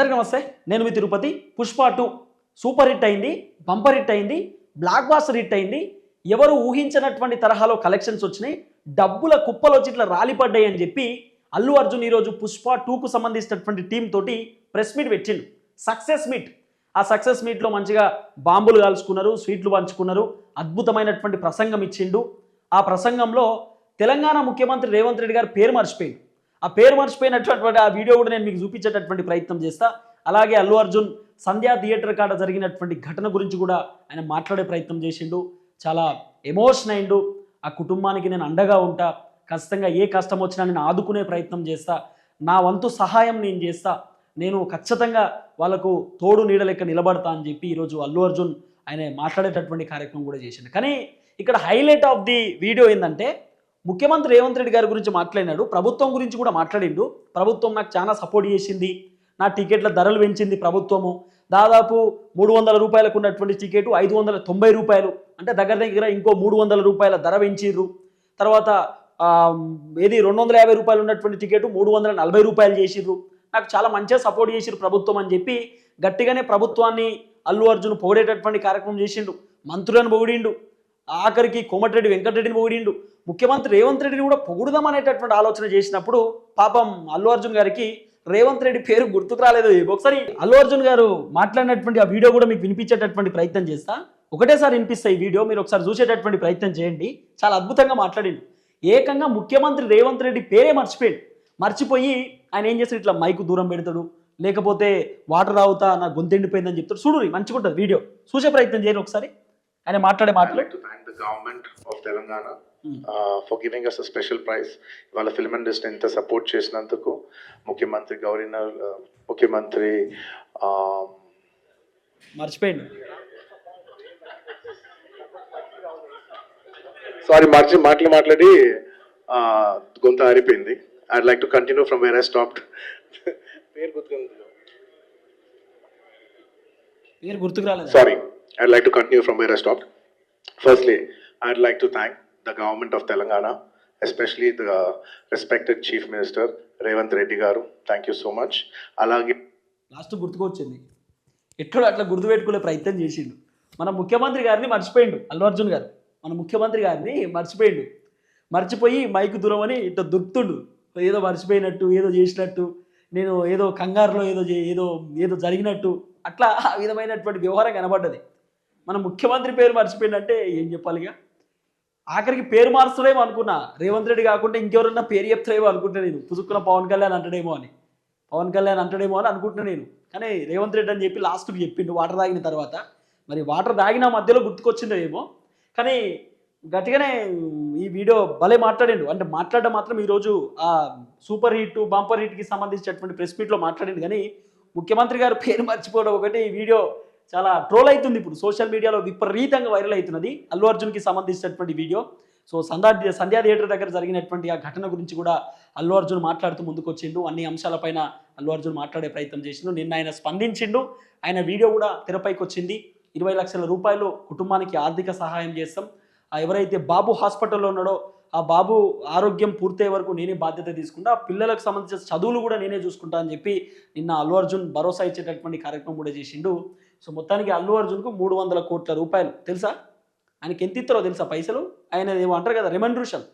అందరికీ నమస్తే. నేను మీ తిరుపతి. పుష్ప 2 సూపర్ హిట్ అయింది, బంపర్ హిట్ అయింది, బ్లాక్ బాస్టర్ హిట్ అయింది. ఎవరు ఊహించినటువంటి తరహాలో కలెక్షన్స్ వచ్చినాయి, డబ్బుల కుప్పలు వచ్చి ఇట్లా రాలిపడ్డాయి అని చెప్పి అల్లు అర్జున్ ఈరోజు పుష్ప 2కు సంబంధించినటువంటి టీం తోటి ప్రెస్ మీట్ పెట్టిండు. Success meet. ఆ సక్సెస్ మీట్లో మంచిగా బాంబులు కాల్చుకున్నారు, స్వీట్లు పంచుకున్నారు, అద్భుతమైనటువంటి ప్రసంగం ఇచ్చిండు. ఆ ప్రసంగంలో తెలంగాణ ముఖ్యమంత్రి రేవంత్ రెడ్డి గారు పేరు మర్చిపోయింది. ఆ పేరు మర్చిపోయినటువంటి ఆ వీడియో కూడా నేను మీకు చూపించేటటువంటి ప్రయత్నం చేస్తా. అలాగే అల్లు అర్జున్ సంధ్యా థియేటర్ కాడ జరిగినటువంటి ఘటన గురించి కూడా ఆయన మాట్లాడే ప్రయత్నం చేసిండు. చాలా ఎమోషన్ అయిండు. ఆ కుటుంబానికి నేను అండగా ఉంటా, ఖచ్చితంగా ఏ కష్టం వచ్చినా నేను ఆదుకునే ప్రయత్నం చేస్తా, నా వంతు సహాయం నేను చేస్తా, నేను ఖచ్చితంగా వాళ్ళకు తోడు నీడ లెక్క నిలబడతా అని చెప్పి ఈరోజు అల్లు అర్జున్ ఆయన మాట్లాడేటటువంటి కార్యక్రమం కూడా చేసిండు. కానీ ఇక్కడ హైలైట్ ఆఫ్ ది వీడియో ఏంటంటే ముఖ్యమంత్రి రేవంత్ రెడ్డి గారి గురించి మాట్లాడినాడు, ప్రభుత్వం గురించి కూడా మాట్లాడిండు. ప్రభుత్వం నాకు చాలా సపోర్ట్ చేసింది, నా టికెట్ల ధరలు పెంచింది ప్రభుత్వము. దాదాపు 300 రూపాయలకు ఉన్నటువంటి టికెట్ 590 రూపాయలు, అంటే దగ్గర దగ్గర ఇంకో 300 రూపాయల ధర పెంచిర్రు. తర్వాత 250 రూపాయలు ఉన్నటువంటి టికెట్ 340 రూపాయలు చేసిర్రు. నాకు చాలా మంచిగా సపోర్ట్ చేసిర్రు ప్రభుత్వం అని చెప్పి గట్టిగానే ప్రభుత్వాన్ని అల్లు అర్జున్ పొగిడేటటువంటి కార్యక్రమం చేసిండు. మంత్రులను పొగిడిండు, ఆఖరికి కోమటిరెడ్డి వెంకటరెడ్డిని పొగిడిండు. ముఖ్యమంత్రి రేవంత్ రెడ్డిని కూడా పొగుడుదాం అనేటటువంటి ఆలోచన చేసినప్పుడు పాపం అల్లు అర్జున్ గారికి రేవంత్ రెడ్డి పేరు గుర్తుకు రాలేదు. ఒకసారి అల్లు అర్జున్ గారు మాట్లాడినటువంటి ఆ వీడియో కూడా మీకు వినిపించేటటువంటి ప్రయత్నం చేస్తా. ఒకటేసారి వినిపిస్తాయి ఈ వీడియో, మీరు ఒకసారి చూసేటటువంటి ప్రయత్నం చేయండి. చాలా అద్భుతంగా మాట్లాడిండు. ఏకంగా ముఖ్యమంత్రి రేవంత్ రెడ్డి పేరే మర్చిపోయి ఆయన ఏం చేస్తాడు, ఇట్లా మైకు దూరం పెడతాడు, లేకపోతే వాటర్ తాగుతా నా గొంతు ఎండిపోయిందని చెప్తాడు. చూడు మంచిగా ఉంటుంది వీడియో, చూసే ప్రయత్నం చేయండి ఒకసారి ఆయన మాట్లాడే మాటలు. Government of Telangana for giving us a special prize. వాళ్ళ ఫిల్మ్ ఇండస్ట్రీ ఎంత సపోర్ట్ చేసినందుకు ముఖ్యమంత్రి గవర్నర్ ముఖ్యమంత్రి మర్చిపోయింది, సారీ మాట్లాడి గొంత ఆరిపోయింది. I'd like to continue from where I stopped. పేరు గుర్తుకు రాలేదు. Sorry, I'd like to continue from where I stopped. Firstly, I'd like to thank the government of Telangana, especially the respected Chief Minister Revanth Reddy garu. Thank you so much. Alage last గుర్తుకొచ్చింది, ఎక్కడ అట్లా గుర్తుపెట్టుకునే ప్రయత్నం చేసిండు. మన ముఖ్యమంత్రి గారిని మర్చిపోయిండు అల్లు అర్జున్ గారు. మన ముఖ్యమంత్రి గారిని మర్చిపోయి మైకు దూరం అని ఇట్లా దుర్తుండు, ఏదో మర్చిపోయినట్టు, ఏదో చేసినట్టు, నేను ఏదో కంగారులో ఏదో జరిగినట్టు, అట్లా ఆ విధమైనటువంటి వ్యవహారం కనబడ్డది. మన ముఖ్యమంత్రి పేరు మర్చిపోయిందంటే ఏం చెప్పాలిగా. ఆఖరికి పేరు మార్చడేమో అనుకున్నా, రేవంత్ రెడ్డి కాకుండా ఇంకెవరన్నా పేరు చెప్తారేమో అనుకుంటా నేను. పుసుక్కున పవన్ కళ్యాణ్ అంటాడేమో అని అనుకుంటున్నా నేను. కానీ రేవంత్ రెడ్డి అని చెప్పి లాస్ట్కి చెప్పిండు వాటర్ తాగిన తర్వాత. మరి వాటర్ తాగిన మధ్యలో గుర్తుకొచ్చిందో ఏమో, కానీ గట్టిగానే ఈ వీడియో భలే మాట్లాడిండు. అంటే మాట్లాడడం మాత్రం ఈరోజు ఆ సూపర్ హిట్ బంపర్ హిట్కి సంబంధించినటువంటి ప్రెస్ మీట్లో మాట్లాడిండు. కానీ ముఖ్యమంత్రి గారు పేరు మర్చిపోవడం ఒకటి ఈ వీడియో చాలా ట్రోల్ అవుతుంది. ఇప్పుడు సోషల్ మీడియాలో విపరీతంగా వైరల్ అవుతున్నది అల్లు అర్జున్కి సంబంధించినటువంటి వీడియో. సో సంధ్యా థియేటర్ దగ్గర జరిగినటువంటి ఆ ఘటన గురించి కూడా అల్లు అర్జున్ మాట్లాడుతూ ముందుకు వచ్చిండు. అన్ని అంశాలపైన అల్లు అర్జున్ మాట్లాడే ప్రయత్నం చేసిండు. నిన్న ఆయన స్పందించిండు. ఆయన వీడియో కూడా తెరపైకి వచ్చింది. 20 లక్షల రూపాయలు కుటుంబానికి ఆర్థిక సహాయం చేస్తాం, ఎవరైతే బాబు హాస్పిటల్లో ఉన్నాడో ఆ బాబు ఆరోగ్యం పూర్తయ్యే వరకు నేనే బాధ్యత తీసుకుంటా, పిల్లలకు సంబంధించిన చదువులు కూడా నేనే చూసుకుంటా అని చెప్పి నిన్న అల్లు అర్జున్ భరోసా ఇచ్చేటటువంటి కార్యక్రమం కూడా చేసిండు. సో మొత్తానికి అల్లు అర్జున్కు 300 కోట్ల రూపాయలు తెలుసా, ఆయనకి ఎంత ఇస్తారో తెలుసా పైసలు. ఆయన ఏమో అంటారు కదా రెమ్యునరేషన్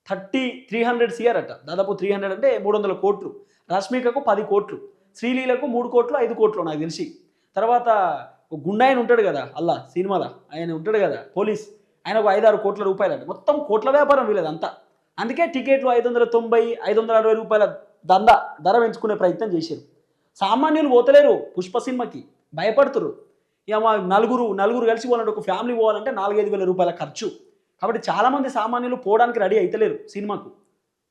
300 CR అట, దాదాపు 300 అంటే 300 కోట్లు. రష్మికకు 10 కోట్లు, శ్రీలీలకు 3 కోట్లు 5 కోట్లు నాకు తెలిసి. తర్వాత గుండాయన ఉంటాడు కదా అల్లా సినిమాలో, ఆయన ఉంటాడు కదా పోలీస్, ఆయనకు 5-6 కోట్ల రూపాయలు అంటే మొత్తం కోట్ల వ్యాపారం వీలేదంతా. అందుకే టికెట్లు 590 560 రూపాయల ధర పెంచుకునే ప్రయత్నం చేశారు. సామాన్యులు పోతలేరు పుష్ప సినిమాకి, భయపడుతురు. ఇక మా నలుగురు కలిసి పోవాలంటే, ఒక ఫ్యామిలీ పోవాలంటే 4-5 వేల రూపాయల ఖర్చు. కాబట్టి చాలామంది సామాన్యులు పోవడానికి రెడీ అవుతలేరు సినిమాకు,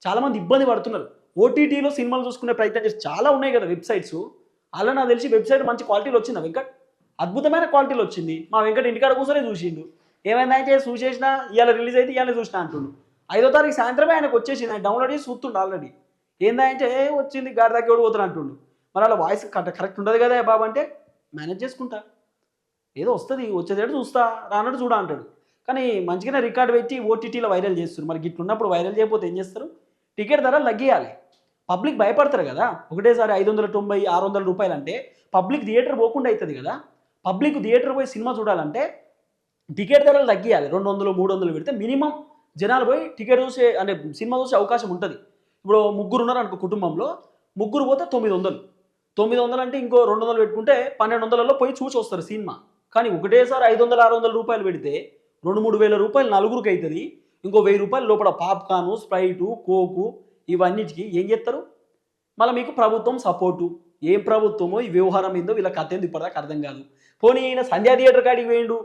చాలామంది ఇబ్బంది పడుతున్నారు. ఓటీటీలో సినిమాలు చూసుకునే ప్రయత్నం చేసి చాలా ఉన్నాయి కదా వెబ్సైట్స్. అలా నాకు తెలిసి వెబ్సైట్ మంచి క్వాలిటీలో వచ్చిందా వెంకట్, అద్భుతమైన క్వాలిటీలో వచ్చింది. మా వెంకట్ ఇంటికాడ కూర్చొని చూసిండు. ఏమైందా అంటే చూసేసిన ఇవాళ రిలీజ్ అయితే ఇవాళ చూసినా అంటుండు. 5వ తారీఖు సాయంత్రమే ఆయనకు వచ్చేసింది, ఆయన డౌన్లోడ్ చేసి చూస్తుండు ఆల్రెడీ. ఏందంటే వచ్చింది గాడి దాకా ఎవడు పోతున్నా అంటుండు. మరి అలా వాయిస్ కరెక్ట్ ఉండదు కదా బాబు అంటే, మేనేజ్ చేసుకుంటా, ఏదో వస్తుంది వచ్చేదేడు చూస్తా, రానట్టు చూడా అంటాడు. కానీ మంచిగానే రికార్డు పెట్టి ఓటీటీలో వైరల్ చేస్తారు. మరి గిట్లున్నప్పుడు వైరల్ చేయకపోతే ఏం చేస్తారు, టికెట్ ధరలు తగ్గియాలి. పబ్లిక్ భయపడతారు కదా, ఒకటేసారి 590 600 రూపాయలు అంటే పబ్లిక్ థియేటర్ పోకుండా అవుతుంది కదా. పబ్లిక్ థియేటర్ పోయి సినిమా చూడాలంటే టికెట్ ధరలు తగ్గియాలి, 200 300 పెడితే మినిమం జనాలు పోయి టికెట్ చూసే అంటే సినిమా చూసే అవకాశం ఉంటుంది. ఇప్పుడు ముగ్గురు ఉన్నారు అనుకో కుటుంబంలో, ముగ్గురు పోతే 900 అంటే ఇంకో 200 పెట్టుకుంటే 1200లో పోయి చూసి వస్తారు సినిమా. కానీ ఒకటేసారి 500 600 రూపాయలు పెడితే 2-3 వేల రూపాయలు నలుగురికి అవుతుంది. ఇంకో 1000 రూపాయలు లోపల పాప్కార్ను, స్ప్రైటు, కోకు ఇవన్నిటికి ఏం చేస్తారు? మళ్ళీ మీకు ప్రభుత్వం సపోర్టు. ఏం ప్రభుత్వమో ఈ వ్యవహారం ఏందో వీళ్ళ కథ ఏందో ఇప్పటిదాకా అర్థం కాదు. పోనీ ఈయన సంధ్యా థియేటర్ కాడికి వేయండు,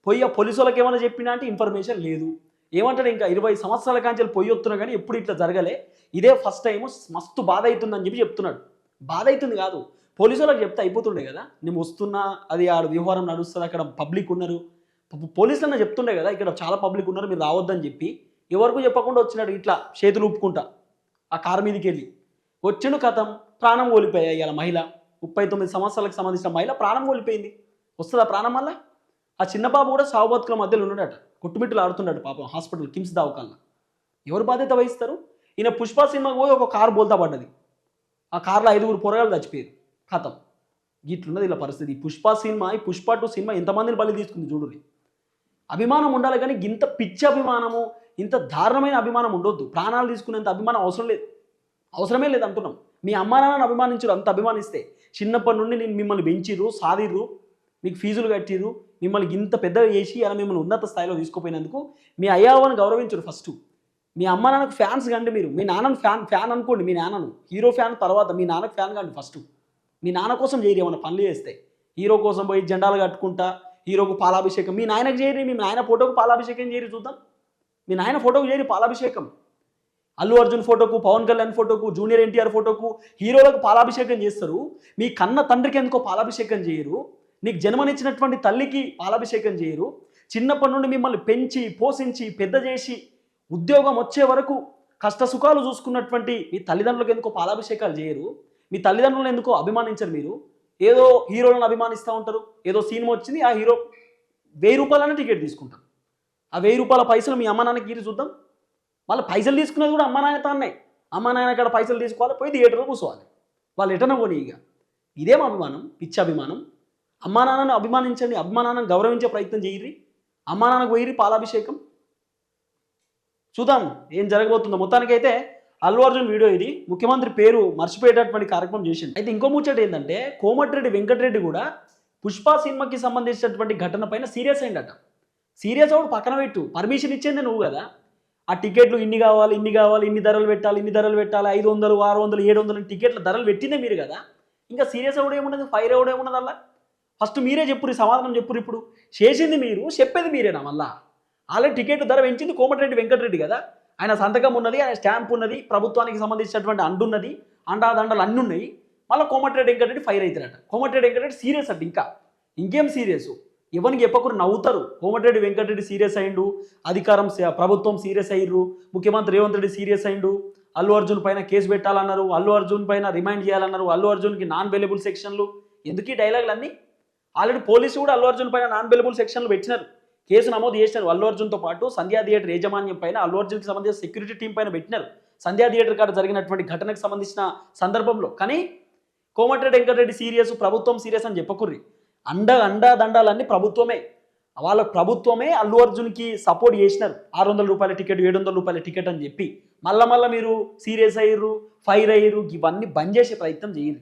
పోయి ఆ పోలీసు వాళ్ళకి ఏమైనా చెప్పినా అంటే ఇన్ఫర్మేషన్ లేదు. ఏమంటాడు, ఇంకా 20 సంవత్సరాల కాంచెలు పొయ్యి వస్తున్నా కానీ ఎప్పుడు ఇట్లా జరగలే, ఇదే ఫస్ట్ టైం, మస్తు బాధ అవుతుందని చెప్పి చెప్తున్నాడు. బాధ అవుతుంది కాదు, పోలీసు వాళ్ళకి చెప్తే అయిపోతుండే కదా, నేను వస్తున్నా, అది ఆడ వ్యవహారం నడుస్తుంది, అక్కడ పబ్లిక్ ఉన్నారు, పోలీసులన్నా చెప్తుండే కదా ఇక్కడ చాలా పబ్లిక్ ఉన్నారు మీరు రావద్దని చెప్పి. ఎవరికి చెప్పకుండా వచ్చినాడు ఇట్లా చేతులు ఊపుకుంటా ఆ కారు మీదకి వెళ్ళి వచ్చిండు. కథం ప్రాణం కోల్పోయాయి. ఇలా మహిళ 39 సంవత్సరాలకు సంబంధించిన మహిళ ప్రాణం కోల్పోయింది. వస్తుందా ప్రాణం వల్ల? ఆ చిన్న బాబు కూడా సావు బతుకుల మధ్యలో ఉన్నాడట, కొట్టుమిట్టులు ఆడుతున్నాడు పాపం హాస్పిటల్ కిమ్స్ దవాఖానలో. ఎవరు బాధ్యత వహిస్తారు? ఈయన పుష్ప సినిమాకి పోయి ఒక కారు బోల్తా పడ్డది, ఆ కార్లో 5 పొరగాలు చచ్చిపోయారు. కథం ఇట్లున్నది ఇలా పరిస్థితి. ఈ పుష్ప సినిమా, ఈ పుష్ప 2 సినిమా ఎంతమందిని బలి తీసుకుంది చూడుర్రి. అభిమానం ఉండాలి కానీ ఇంత పిచ్చి అభిమానము, ఇంత దారుణమైన అభిమానం ఉండొద్దు. ప్రాణాలు తీసుకునేంత అభిమానం అవసరం లేదు, అవసరమే లేదు అంటున్నాం. మీ అమ్మా నాన్నని అభిమానించరు, అంత అభిమానిస్తే చిన్నప్పటి నుండి నేను మిమ్మల్ని పెంచిర్రు, సాదిర్రు, మీకు ఫీజులు కట్టిర్రు, మిమ్మల్ని ఇంత పెద్దగా చేసి అలా మిమ్మల్ని ఉన్నత స్థాయిలో తీసుకుపోయినందుకు మీ అయ్యావని గౌరవించరు ఫస్ట్. మీ అమ్మ నాన్నకు ఫ్యాన్స్ కండి మీరు. మీ నాన్నను ఫ్యాన్ అనుకోండి, మీ నాన్నను హీరో ఫ్యాన్ తర్వాత మీ నాన్నకు ఫ్యాన్ కండి ఫస్ట్. మీ నాన్న కోసం చేయరు ఏమన్నా పనులు చేస్తే. హీరో కోసం పోయి జెండాలు కట్టుకుంటా, హీరోకు పాలాభిషేకం, మీ నాయనకు చేయరు, మీ నాయన ఫోటోకు పాలాభిషేకం చేయరు చూద్దాం. మీ నాయన ఫోటోకు చేయరు పాలాభిషేకం. అల్లు అర్జున్ ఫోటోకు, పవన్ కళ్యాణ్ ఫోటోకు, జూనియర్ ఎన్టీఆర్ ఫోటోకు, హీరోలకు పాలాభిషేకం చేస్తారు. మీ కన్న తండ్రికి ఎందుకో పాలాభిషేకం చేయరు. నీకు జన్మనిచ్చినటువంటి తల్లికి పాలాభిషేకం చేయరు. చిన్నప్పటి నుండి మిమ్మల్ని పెంచి పోషించి పెద్ద చేసి ఉద్యోగం వచ్చే వరకు కష్ట సుఖాలు చూసుకున్నటువంటి మీ తల్లిదండ్రులకు ఎందుకో పాలాభిషేకాలు చేయరు. మీ తల్లిదండ్రులను ఎందుకో అభిమానించరు మీరు. ఏదో హీరోలను అభిమానిస్తూ ఉంటారు. ఏదో సినిమా వచ్చింది, ఆ హీరో 1000 రూపాయలనే టికెట్ తీసుకుంటారు. ఆ 1000 రూపాయల పైసలు మీ అమ్మ నాన్నకి గీరి చూద్దాం. మళ్ళీ పైసలు తీసుకునేది కూడా అమ్మ నాయన తానే. అమ్మ నాయన కాడ పైసలు తీసుకోవాలి, పోయి థియేటర్లో కూర్చోవాలి. వాళ్ళు ఎటన పోనీ. ఇక ఇదేం అభిమానం? పిచ్చి అభిమానం. అమ్మా నాన్నను అభిమానించండి, అమ్మా నాన్నను గౌరవించే ప్రయత్నం చేయరి. అమ్మా నాన్నకు పోయిరి పాలాభిషేకం. చూద్దాం ఏం జరగబోతుందో. మొత్తానికైతే అల్లు అర్జున్ వీడియో ఇది. ముఖ్యమంత్రి పేరు మర్చిపోయేటటువంటి కార్యక్రమం చేసింది. అయితే ఇంకో ముచ్చట ఏంటంటే, కోమటిరెడ్డి వెంకటరెడ్డి కూడా పుష్ప సినిమాకి సంబంధించినటువంటి ఘటన పైన సీరియస్ అయిందట. సీరియస్ అవుడు పక్కన పెట్టు, పర్మిషన్ ఇచ్చింది నువ్వు కదా. ఆ టికెట్లు ఇన్ని కావాలి, ఇన్ని ధరలు పెట్టాలి, 500 600 700 టికెట్ల ధరలు పెట్టిందే మీరు కదా. ఇంకా సీరియస్ అవుడు ఏమున్నది, ఫైర్ అవుడు ఏమున్నది అలా? ఫస్ట్ మీరే చెప్పురు, సమాధానం చెప్పురు. ఇప్పుడు చేసింది మీరు, చెప్పేది మీరేనా? మళ్ళా ఆల్రెడీ టికెట్ ధర పెంచింది కోమటిరెడ్డి వెంకటరెడ్డి కదా. ఆయన సంతకం ఉన్నది, ఆయన స్టాంప్ ఉన్నది, ప్రభుత్వానికి సంబంధించినటువంటి అండున్నది, అండాదండలు అన్నీ ఉన్నాయి. మళ్ళీ కోమటిరెడ్డి వెంకటరెడ్డి ఫైర్ అవుతారట. కోమటిరెడ్డి వెంకటరెడ్డి సీరియస్ అట. ఇంకేం సీరియస్? ఎవరికి చెప్పకూడదు, నవ్వుతారు. కోమటిరెడ్డి వెంకటరెడ్డి సీరియస్ అయిండు, అధికారం ప్రభుత్వం సీరియస్ అయ్యారు, ముఖ్యమంత్రి రేవంత్ రెడ్డి సీరియస్ అయిండు, అల్లు అర్జున్ పైన కేసు పెట్టాలన్నారు, అల్లు అర్జున్ పైన రిమైండ్ చేయాలన్నారు, అల్లు అర్జున్కి నాన్ బెయిలబుల్ సెక్షన్లు. ఎందుకు ఈ డైలాగులు అన్నీ? ఆల్రెడీ పోలీసు కూడా అల్లు అర్జున్ పైన నాన్ బెయిలబుల్ సెక్షన్లు పెట్టినారు, కేసు నమోదు చేసినారు. అల్లు అర్జున్తో పాటు సంధ్యా థియేటర్ యాజమాన్యం పైన, అల్లు అర్జున్కి సంబంధించిన సెక్యూరిటీ టీం పైన పెట్టినారు, సంధ్యా థియేటర్ కాడ జరిగినటువంటి ఘటనకు సంబంధించిన సందర్భంలో. కానీ కోమటిరెడ్డి వెంకటరెడ్డి సీరియస్, ప్రభుత్వం సీరియస్ అని చెప్పకుర్రి. అండాదండాలన్నీ ప్రభుత్వమే. వాళ్ళ ప్రభుత్వమే అల్లు అర్జున్కి సపోర్ట్ చేసినారు. 600 రూపాయల టికెట్, 700 రూపాయల టికెట్ అని చెప్పి మళ్ళా మీరు సీరియస్ అయ్యారు, ఫైర్ అయ్యారు. ఇవన్నీ బంద్ చేసే ప్రయత్నం చేయరు.